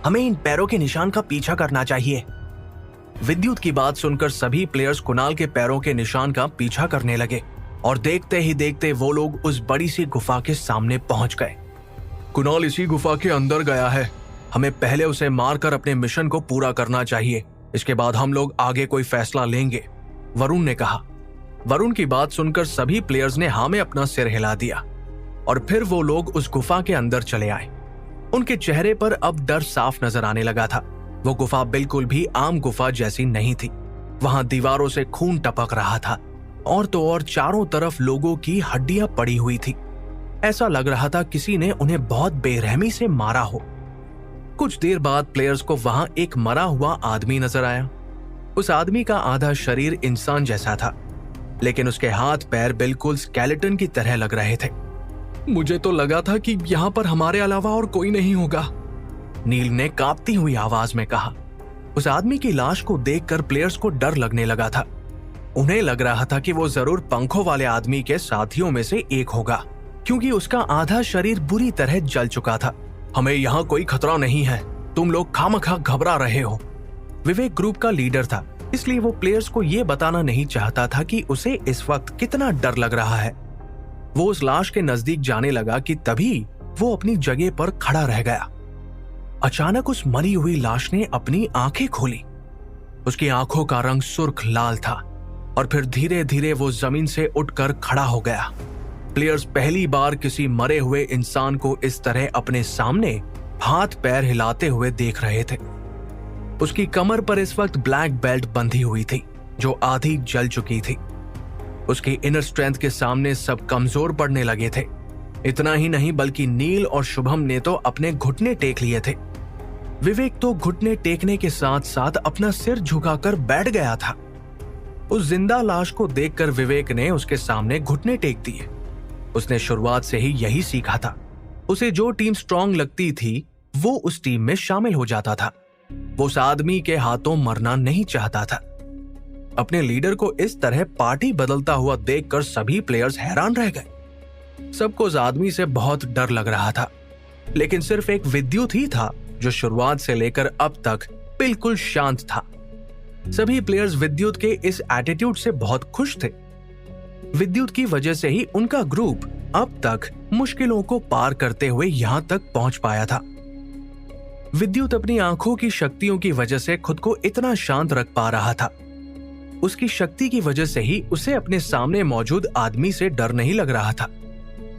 हमें इन पैरों के निशान का पीछा करना चाहिए। विद्युत की बात सुनकर सभी प्लेयर्स कुणाल के पैरों के निशान का पीछा करने लगे और देखते ही देखते वो लोग उस बड़ी सी गुफा के सामने पहुंच गए। कुणाल इसी गुफा के अंदर गया है। हमें पहले उसे मारकर अपने मिशन को पूरा करना चाहिए। इसके बाद हम लोग आगे कोई फैसला लेंगे, वरुण ने कहा। वरुण की बात सुनकर सभी प्लेयर्स ने हाँ में अपना सिर हिला दिया और फिर वो लोग उस गुफा के अंदर चले आए। उनके चेहरे पर अब डर साफ नजर आने लगा था। वो गुफा बिल्कुल भी आम गुफा जैसी नहीं थी। वहां दीवारों से खून टपक रहा था और तो और चारों तरफ लोगों की हड्डियां पड़ी हुई थी। ऐसा लग रहा था किसी ने उन्हें बहुत बेरहमी से मारा हो। कुछ देर बाद प्लेयर्स को वहां एक मरा हुआ आदमी नजर आया। उस आदमी का आधा शरीर इंसान जैसा था, लेकिन उसके हाथ पैर बिल्कुल स्केलेटन की तरह लग रहे थे। मुझे तो लगा था कि यहाँ पर हमारे अलावा और कोई नहीं होगा, नील ने कांपती हुई आवाज में कहा। उस आदमी की लाश को देखकर प्लेयर्स को डर लगने लगा था। उन्हें लग रहा था कि वो जरूर पंखों वाले आदमी के साथियों में से एक होगा, क्योंकि उसका आधा शरीर बुरी तरह जल चुका था। हमें यहाँ कोई खतरा नहीं है, तुम लोग खामखा घबरा रहे हो। विवेक ग्रुप का लीडर था, इसलिए वो प्लेयर्स को ये बताना नहीं चाहता था कि उसे इस वक्त कितना डर लग रहा है। वो उस लाश के नजदीक जाने लगा कि तभी वो अपनी जगह पर खड़ा रह गया। अचानक उस मरी हुई लाश ने अपनी आंखें खोली। उसकी आंखों का रंग सुर्ख लाल था और फिर धीरे धीरे वो जमीन से उठकर खड़ा हो गया। प्लेयर्स पहली बार किसी मरे हुए इंसान को इस तरह अपने सामने हाथ पैर हिलाते हुए देख रहे थे। उसकी कमर पर इस वक्त ब्लैक बेल्ट बंधी हुई थी, जो आधी जल चुकी थी। उसकी इनर स्ट्रेंथ के सामने सब कमजोर पड़ने लगे थे। इतना ही नहीं बल्कि नील और शुभम ने तो अपने घुटने टेक लिए थे। विवेक तो घुटने टेकने के साथ साथ अपना सिर झुकाकर बैठ गया था। उस जिंदा लाश को देखकर विवेक ने उसके सामने घुटने टेक दिए। उसने शुरुआत से ही यही सीखा था। उसे जो टीम स्ट्रांग लगती थी वो उस टीम में शामिल हो जाता था। वो उस आदमी के हाथों मरना नहीं चाहता था। अपने लीडर को इस तरह पार्टी बदलता हुआ देखकर सभी प्लेयर्स हैरान रह गए। सबको उस आदमी से बहुत डर लग रहा था, लेकिन सिर्फ एक विद्युत ही था जो शुरुआत से लेकर अब तक बिल्कुल शांत था। सभी प्लेयर्स विद्युत के इस एटीट्यूड से बहुत खुश थे। विद्युत की वजह से ही उनका ग्रुप अब तक मुश्किलों को पार करते हुए यहां तक पहुंच पाया था। विद्युत अपनी आंखों की शक्तियों की वजह से खुद को इतना शांत रख पा रहा था। उसकी शक्ति की वजह से ही उसे अपने सामने मौजूद आदमी से डर नहीं लग रहा था।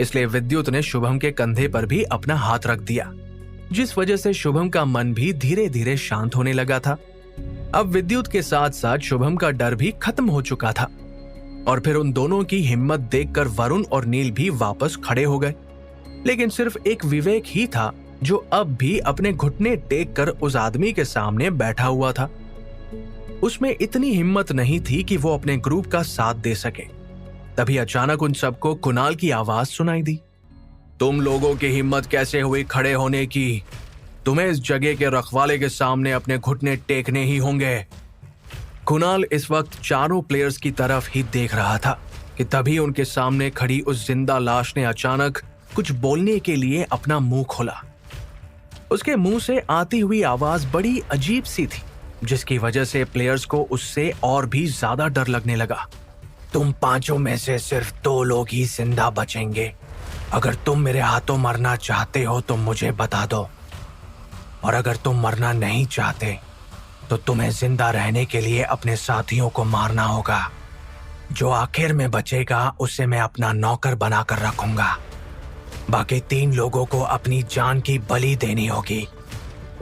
इसलिए विद्युत ने शुभम के कंधे पर भी अपना हाथ रख दिया, जिस वजह से शुभम का मन भी धीरे धीरे शांत होने लगा था। अब विद्युत के साथ साथ शुभम का डर भी खत्म हो चुका था। और फिर उन दोनों की हिम्मत देखकर वरुण और नील भी वापस खड़े हो गए। लेकिन सिर्फ एक विवेक ही था जो अब भी अपने घुटने टेक कर उस आदमी के सामने बैठा हुआ था। उसमें इतनी हिम्मत नहीं थी कि वो अपने ग्रुप का साथ दे सके। तभी अचानक उन सबको कुणाल की आवाज सुनाई दी। तुम लोगों की हिम्मत कैसे हुई खड़े होने की? तुम्हें इस जगह के रखवाले के सामने अपने घुटने टेकने ही होंगे। कुणाल इस वक्त चारों प्लेयर्स की तरफ ही देख रहा था कि तभी उनके सामने खड़ी उस जिंदा लाश ने अचानक कुछ बोलने के लिए अपना मुंह खोला। उसके मुंह से आती हुई आवाज बड़ी अजीब सी थी, जिसकी वजह से प्लेयर्स को उससे और भी ज्यादा डर लगने लगा। तुम पांचों में से सिर्फ 2 लोग ही जिंदा बचेंगे। अगर तुम मेरे हाथों मरना चाहते हो तो मुझे बता दो, और अगर तुम मरना नहीं चाहते तो तुम्हें जिंदा रहने के लिए अपने साथियों को मारना होगा। जो आखिर में बचेगा उसे मैं अपना नौकर बनाकर रखूंगा। बाकी 3 लोगों को अपनी जान की बलि देनी होगी।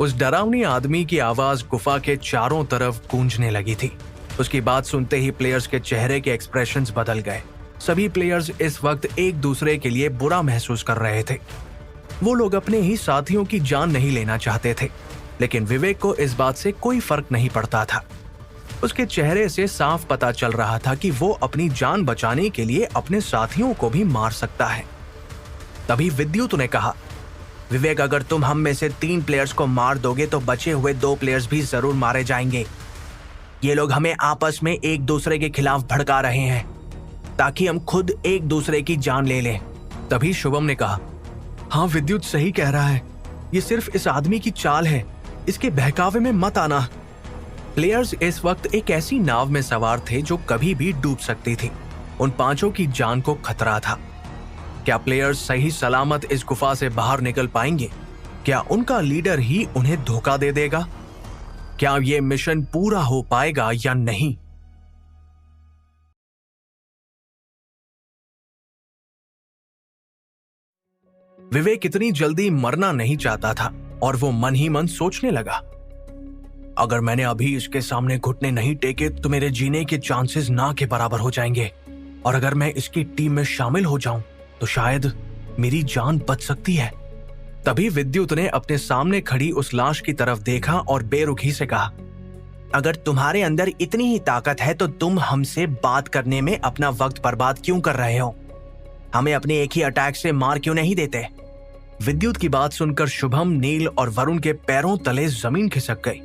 उस डरावनी आदमी की आवाज गुफा के चारों तरफ गूंजने लगी थी। उसकी बात सुनते ही प्लेयर्स के चेहरे के एक्सप्रेशंस बदल गए। सभी प्लेयर्स इस वक्त एक दूसरे के लिए बुरा महसूस कर रहे थे। वो लोग अपने ही साथियों की जान नहीं लेना चाहते थे, लेकिन विवेक को इस बात से कोई फर्क नहीं पड़ता था। उसके चेहरे से साफ पता चल रहा था कि वो अपनी जान बचाने के लिए अपने साथियों को भी मार सकता है। तभी विद्युत ने कहा, विवेक, अगर तुम हम में से 3 प्लेयर्स को मार दोगे तो बचे हुए 2 प्लेयर्स भी जरूर मारे जाएंगे। ये लोग हमें आपस में एक दूसरे के खिलाफ भड़का रहे हैं ताकि हम खुद एक दूसरे की जान ले लें। तभी शुभम ने कहा, हाँ, विद्युत सही कह रहा है। ये सिर्फ इस आदमी की चाल है, इसके बहकावे में मत आना। प्लेयर्स इस वक्त एक ऐसी नाव में सवार थे जो कभी भी डूब सकती थी। उन 5 की जान को खतरा था। क्या प्लेयर्स सही सलामत इस गुफा से बाहर निकल पाएंगे? क्या उनका लीडर ही उन्हें धोखा दे देगा? क्या ये मिशन पूरा हो पाएगा या नहीं? विवेक इतनी जल्दी मरना नहीं चाहता था और वो मन ही मन सोचने लगा, अगर मैंने अभी इसके सामने घुटने नहीं टेके तो मेरे जीने के चांसेस ना के बराबर हो जाएंगे, और अगर मैं इसकी टीम में शामिल हो जाऊं तो शायद मेरी जान बच सकती है। तभी विद्युत ने अपने सामने खड़ी उस लाश की तरफ देखा और बेरुखी से कहा, अगर तुम्हारे अंदर इतनी ही ताकत है तो तुम हमसे बात करने में अपना वक्त बर्बाद क्यों कर रहे हो? हमें अपने एक ही अटैक से मार क्यों नहीं देते? विद्युत की बात सुनकर शुभम, नील और वरुण के पैरों तले जमीन खिसक गई।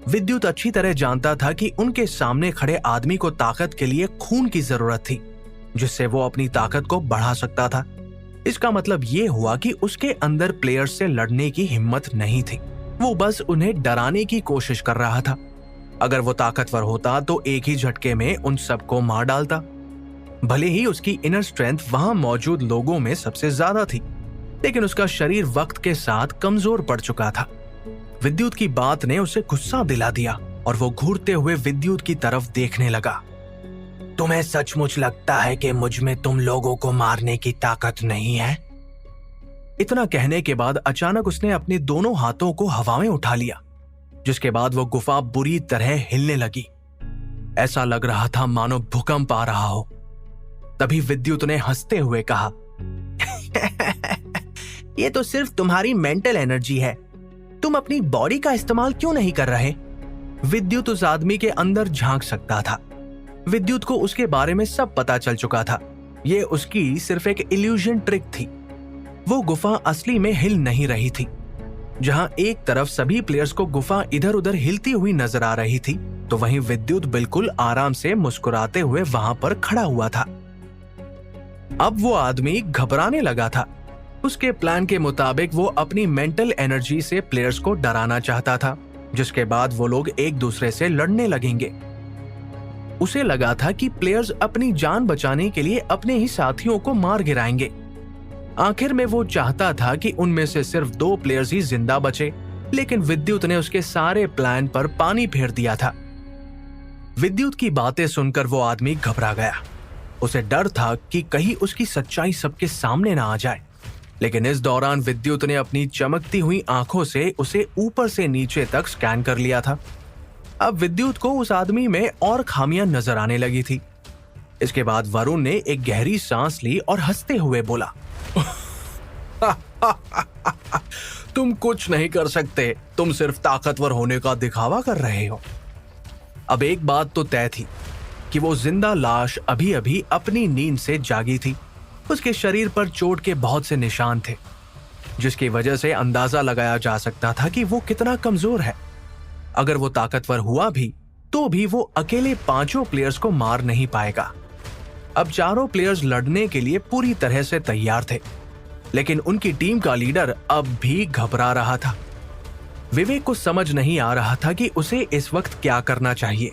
विद्युत अच्छी तरह जानता था कि उनके सामने खड़े आदमी को ताकत के लिए खून की जरूरत थी, जिससे वो अपनी ताकत को बढ़ा सकता था। इसका मतलब ये हुआ कि उसके अंदर प्लेयर्स से लड़ने की हिम्मत नहीं थी। वो बस उन्हें डराने की कोशिश कर रहा था। अगर वो ताकतवर होता तो एक ही झटके में उन सबको मार डालता। भले ही उसकी इनर स्ट्रेंथ वहां मौजूद लोगों में सबसे ज्यादा थी, लेकिन उसका शरीर वक्त के साथ कमजोर पड़ चुका था। विद्युत की बात ने उसे गुस्सा दिला दिया और वो घूरते हुए विद्युत की तरफ देखने लगा। तुम्हें सचमुच लगता है कि मुझ में तुम लोगों को मारने की ताकत नहीं है? इतना कहने के बाद अचानक उसने अपने दोनों हाथों को हवा में उठा लिया, जिसके बाद वो गुफा बुरी तरह हिलने लगी। ऐसा लग रहा था मानो भूकंप आ रहा हो। तभी विद्युत ने हंसते हुए कहा, ये तो सिर्फ तुम्हारी मेंटल एनर्जी है। तुम अपनी बॉडी का इस्तेमाल क्यों नहीं कर रहे? विद्युत उस आदमी के अंदर झांक सकता था। विद्युत को उसके बारे में सब पता चल चुका था। ये उसकी सिर्फ एक इल्यूजन ट्रिक थी। वो गुफा असली में हिल नहीं रही थी। जहां एक तरफ सभी प्लेयर्स को गुफा इधर उधर हिलती हुई नजर आ रही थी, तो वहीं विद्युत बिल्कुल आराम से मुस्कुराते हुए वहां पर खड़ा हुआ था। अब वो आदमी घबराने लगा था। उसके प्लान के मुताबिक वो अपनी मेंटल एनर्जी से प्लेयर्स को डराना चाहता था, जिसके बाद वो लोग एक दूसरे से लड़ने लगेंगे। उसे लगा था कि प्लेयर्स अपनी जान बचाने के लिए अपने ही साथियों को मार गिराएंगे। आखिर में वो चाहता था कि उनमें से सिर्फ 2 प्लेयर्स ही जिंदा बचे, लेकिन विद्युत ने उसके सारे प्लान पर पानी फेर दिया था। विद्युत की बातें सुनकर वो आदमी घबरा गया। उसे डर था कि कहीं उसकी सच्चाई सबके सामने ना आ जाए, लेकिन इस दौरान विद्युत ने अपनी चमकती हुई आंखों से उसे ऊपर से नीचे तक स्कैन कर लिया था। अब विद्युत को उस आदमी में और खामियां नजर आने लगी थी। इसके बाद वरुण ने एक गहरी सांस ली और हंसते हुए बोला, तुम कुछ नहीं कर सकते, तुम सिर्फ ताकतवर होने का दिखावा कर रहे हो। अब एक बात तो तय थी कि वो जिंदा लाश अभी अभी अपनी नींद से जागी थी। उसके शरीर पर चोट के बहुत से निशान थे, जिसकी वजह से अंदाजा लगाया जा सकता था कि वो कितना कमजोर है। अगर वो ताकतवर हुआ भी तो भी वो अकेले 5 प्लेयर्स को मार नहीं पाएगा। अब 4 प्लेयर्स लड़ने के लिए पूरी तरह से तैयार थे, लेकिन उनकी टीम का लीडर अब भी घबरा रहा था। विवेक को समझ नहीं आ रहा था कि उसे इस वक्त क्या करना चाहिए।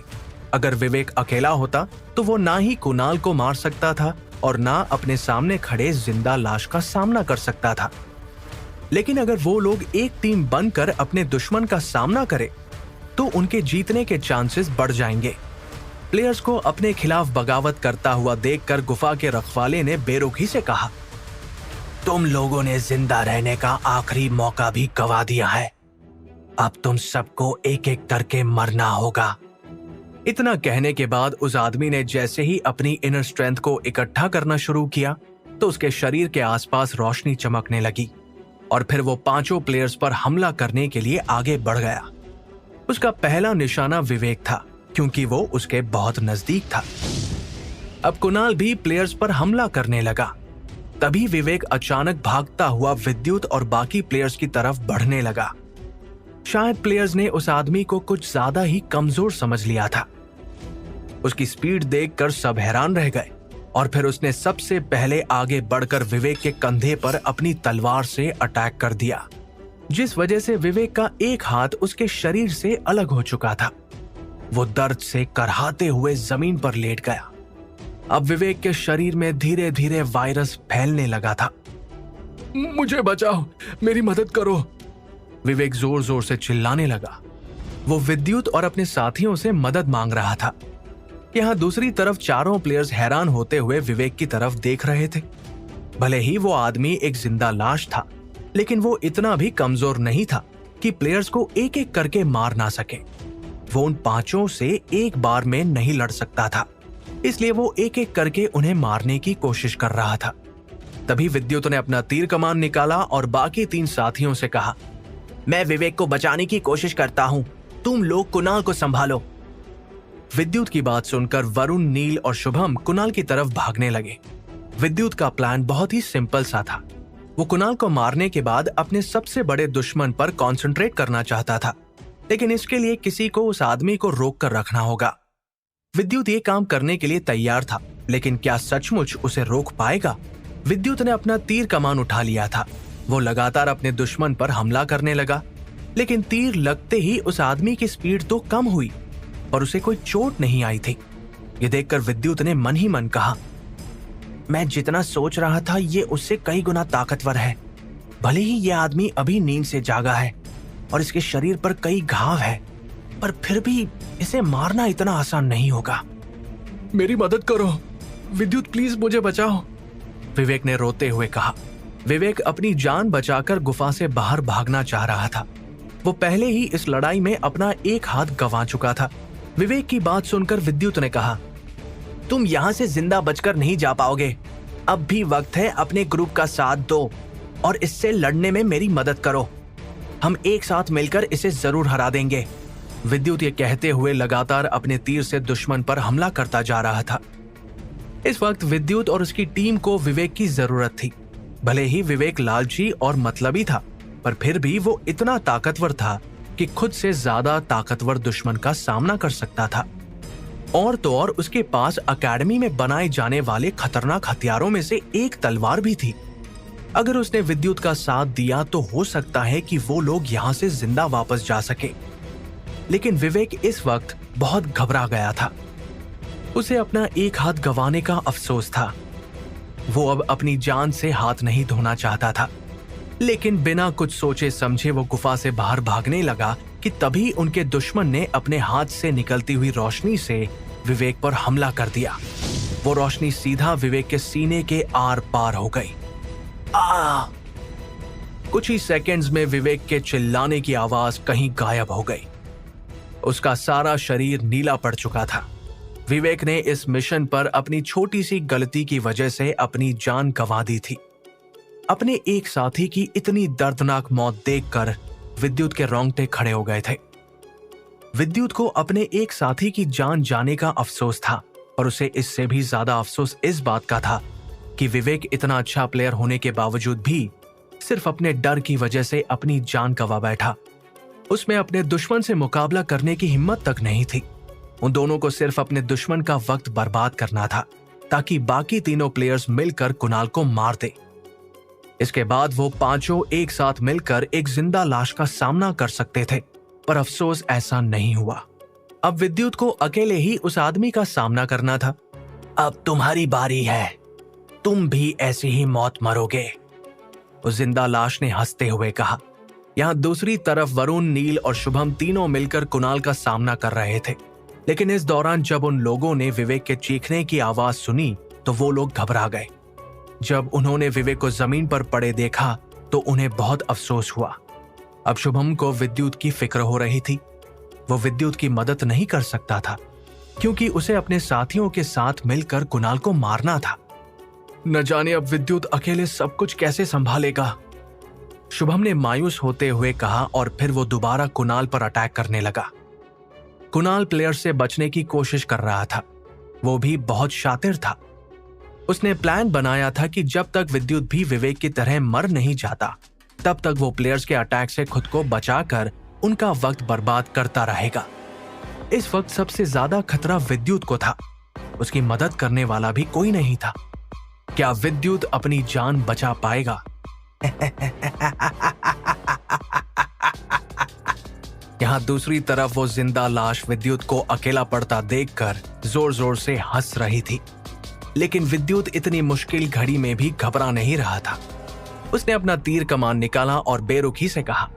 अगर विवेक अकेला होता तो वो ना ही कुणाल को मार सकता था और ना अपने सामने खड़े जिंदा लाश का सामना कर सकता था। लेकिन अगर वो लोग एक टीम बनकर अपने दुश्मन का सामना करें तो उनके जीतने के चांसेस बढ़ जाएंगे। प्लेयर्स को अपने खिलाफ बगावत करता हुआ देखकर गुफा के रखवाले ने बेरुखी से कहा, तुम लोगों ने जिंदा रहने का आखिरी मौका भी गवा दिया है। अब तुम सबको एक एक करके मरना होगा। इतना कहने के बाद उस आदमी ने जैसे ही अपनी इनर स्ट्रेंथ को इकट्ठा करना शुरू किया तो उसके शरीर के आसपास रोशनी चमकने लगी और फिर वो 5 प्लेयर्स पर हमला करने के लिए आगे बढ़ गया। उसका पहला निशाना विवेक था, क्योंकि वो उसके बहुत नजदीक था। अब कुणाल भी प्लेयर्स पर हमला करने लगा। तभी विवेक अचानक भागता हुआ विद्युत और बाकी प्लेयर्स की तरफ बढ़ने लगा। शायद प्लेयर्स ने उस आदमी को कुछ ज्यादा ही कमजोर समझ लिया था। उसकी स्पीड देखकर सब हैरान रह गए और फिर उसने सबसे पहले आगे बढ़कर विवेक के कंधे पर अपनी तलवार से अटैक कर दिया, जिस वजह से विवेक का एक हाथ उसके शरीर से अलग हो चुका था। वो दर्द से करहाते हुए जमीन पर लेट गया। अब विवेक के शरीर में धीरे धीरे वायरस फैलने लगा था। मुझे बचाओ, मेरी मदद करो, विवेक जोर जोर से चिल्लाने लगा। वो विद्युत और अपने साथियों से मदद मांग रहा था। यहाँ दूसरी तरफ 4 प्लेयर्स हैरान होते हुए विवेक की तरफ देख रहे थे। भले ही वो आदमी एक जिंदा लाश था, लेकिन वो इतना भी कमजोर नहीं था कि प्लेयर्स को एक एक करके मार ना सके। वो उन 5 से एक बार में नहीं लड़ सकता था, इसलिए वो एक एक करके उन्हें मारने की कोशिश कर रहा था। तभी विद्युत ने अपना तीर कमान निकाला और बाकी 3 साथियों से कहा, मैं विवेक को बचाने की कोशिश करता हूं, तुम लोग कुणाल को संभालो। विद्युत की बात सुनकर वरुण, नील और शुभम कुणाल की तरफ भागने लगे। विद्युत का प्लान बहुत ही सिंपल सा था। वो कुणाल को मारने के बाद अपने सबसे बड़े दुश्मन पर कंसंट्रेट करना चाहता था, लेकिन इसके लिए किसी को उस आदमी को रोक कर रखना होगा। विद्युत ये काम करने के लिए तैयार था, लेकिन क्या सचमुच उसे रोक पाएगा? विद्युत ने अपना तीर कमान उठा लिया था। वो लगातार अपने दुश्मन पर हमला करने लगा, लेकिन तीर लगते ही उस आदमी की स्पीड तो कम हुई और उसे कोई चोट नहीं आई थी। ये देखकर विद्युत ने मन ही मन कहा, मैं जितना सोच रहा था ये उससे कई गुना ताकतवर है। भले ही ये आदमी अभी नींद से जागा है और इसके शरीर पर कई घाव है, पर फिर भी इसे मारना इतना आसान नहीं होगा। मेरी मदद करो विद्युत, प्लीज मुझे बचाओ, विवेक ने रोते हुए कहा। विवेक अपनी जान बचाकर गुफा से बाहर भागना चाह रहा था। वो पहले ही इस लड़ाई में अपना एक हाथ गंवा चुका था। विवेक की बात सुनकर विद्युत ने कहा, तुम यहाँ से जिंदा बचकर नहीं जा पाओगे। अब भी वक्त है, अपने ग्रुप का साथ दो और इससे लड़ने में मेरी मदद करो। हम एक साथ मिलकर इसे जरूर हरा देंगे। विद्युत ये कहते हुए लगातार अपने तीर से दुश्मन पर हमला करता जा रहा था। इस वक्त विद्युत और उसकी टीम को विवेक की जरूरत थी। भले ही विवेक लालची और मतलबी था, पर फिर भी वो इतना ताकतवर था कि खुद से ज्यादा ताकतवर दुश्मन का सामना कर सकता था। और तो और उसके पास अकेडमी में बनाए जाने वाले खतरनाक हथियारों में से एक तलवार भी थी। अगर उसने विद्युत का साथ दिया तो हो सकता है कि वो लोग यहाँ से जिंदा वापस जा सके। लेकिन विवेक इस वक्त बहुत घबरा गया था। उसे अपना एक हाथ गंवाने का अफसोस था। वो अब अपनी जान से हाथ नहीं धोना चाहता था, लेकिन बिना कुछ सोचे समझे वो गुफा से बाहर भागने लगा कि तभी उनके दुश्मन ने अपने हाथ से निकलती हुई रोशनी से विवेक पर हमला कर दिया। वो रोशनी सीधा विवेक के सीने के आर पार हो गई। आ! कुछ ही सेकंड्स में विवेक के चिल्लाने की आवाज कहीं गायब हो गई। उसका सारा शरीर नीला पड़ चुका था। विवेक ने इस मिशन पर अपनी छोटी सी गलती की वजह से अपनी जान गंवा दी थी। अपने एक साथी की इतनी दर्दनाक मौत देखकर विद्युत के रोंगटे खड़े हो गए थे। विद्युत को अपने एक साथी की जान जाने का अफसोस था, और उसे इससे भी ज्यादा अफसोस इस बात का था कि विवेक इतना अच्छा प्लेयर होने के बावजूद भी सिर्फ अपने डर की वजह से अपनी जान गंवा बैठा। उसमें अपने दुश्मन से मुकाबला करने की हिम्मत तक नहीं थी। उन दोनों को सिर्फ अपने दुश्मन का वक्त बर्बाद करना था ताकि बाकी तीनों प्लेयर्स मिलकर कुणाल को मार दे। इसके बाद वो पांचों एक साथ मिलकर एक जिंदा लाश का सामना कर सकते थे, पर अफसोस ऐसा नहीं हुआ। अब विद्युत को अकेले ही उस आदमी का सामना करना था। अब तुम्हारी बारी है, तुम भी ऐसी ही मौत मरोगे, उस जिंदा लाश ने हंसते हुए कहा। यहां दूसरी तरफ वरुण, नील और शुभम तीनों मिलकर कुणाल का सामना कर रहे थे, लेकिन इस दौरान जब उन लोगों ने विवेक के चीखने की आवाज सुनी तो वो लोग घबरा गए। जब उन्होंने विवेक को जमीन पर पड़े देखा तो उन्हें बहुत अफसोस हुआ। अब शुभम को विद्युत की फिक्र हो रही थी। वो विद्युत की मदद नहीं कर सकता था क्योंकि उसे अपने साथियों के साथ मिलकर कुणाल को मारना था। न जाने अब विद्युत अकेले सब कुछ कैसे संभालेगा, शुभम ने मायूस होते हुए कहा, और फिर वो दोबारा कुणाल पर अटैक करने लगा। कुणाल प्लेयर से बचने की कोशिश कर रहा था। वो भी बहुत शातिर था। उसने प्लान बनाया था कि जब तक विद्युत भी विवेक की तरह मर नहीं जाता तब तक वो प्लेयर्स के अटैक से खुद को बचाकर उनका वक्त बर्बाद करता रहेगा। इस वक्त सबसे ज्यादा खतरा विद्युत को था। उसकी मदद करने वाला भी कोई नहीं था। क्या विद्युत अपनी जान बचा पाएगा? यहां दूसरी तरफ वो जिंदा लाश विद्युत को अकेला पड़ता देखकर जोर जोर से हंस रही थी, लेकिन विद्युत इतनी मुश्किल घड़ी में भी घबरा नहीं रहा था। उसने अपना तीर कमान निकाला और बेरुखी से कहा,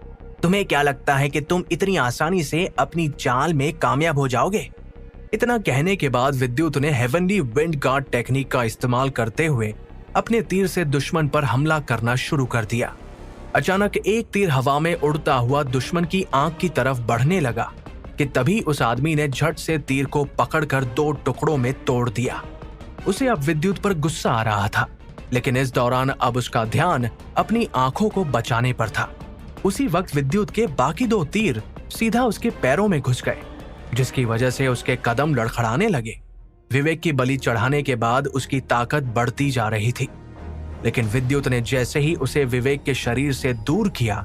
तुम्हें क्या लगता है कि तुम इतनी आसानी से अपनी चाल में कामयाब हो जाओगे? इतना कहने के बाद विद्युत ने हेवनली विंड गार्ड टेक्निक का इस्तेमाल करते हुए अपने तीर से दुश्मन पर हमला करना शुरू कर दिया। अचानक एक तीर हवा में उड़ता हुआ दुश्मन की आंख की तरफ बढ़ने लगा कि तभी उस आदमी ने झट से तीर को पकड़कर 2 टुकड़ों में तोड़ दिया। उसे अब विद्युत पर गुस्सा आ रहा था, लेकिन इस दौरान अब उसका ध्यान अपनी आंखों को बचाने पर था। उसी वक्त विद्युत के बाकी 2 तीर सीधा उसके पैरों में घुस गए, जिसकी वजह से उसके कदम लड़खड़ाने लगे। विवेक की बलि चढ़ाने के बाद उसकी ताकत बढ़ती जा रही थी, लेकिन विद्युत ने जैसे ही उसे विवेक के शरीर से दूर किया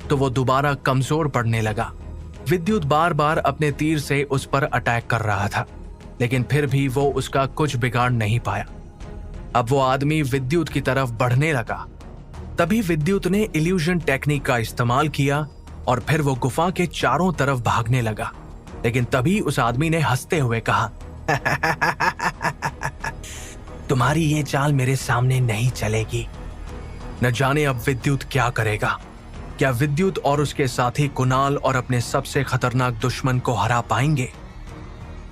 तो वो दोबारा कमजोर पड़ने लगा। विद्युत बार बार अपने तीर से उस पर अटैक कर रहा था, लेकिन फिर भी वो उसका कुछ बिगाड़ नहीं पाया। अब वो आदमी विद्युत की तरफ बढ़ने लगा। तभी विद्युत ने इल्यूजन टेक्निक का इस्तेमाल किया और फिर वो गुफा के चारों तरफ भागने लगा, लेकिन तभी उस आदमी ने हंसते हुए कहा, तुम्हारी ये चाल मेरे सामने नहीं चलेगी। न जाने अब विद्युत क्या करेगा। क्या विद्युत और उसके साथी कुणाल और अपने सबसे खतरनाक दुश्मन को हरा पाएंगे?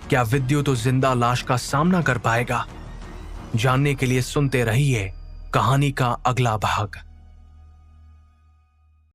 क्या विद्युत उस जिंदा लाश का सामना कर पाएगा? जानने के लिए सुनते रहिए कहानी का अगला भाग।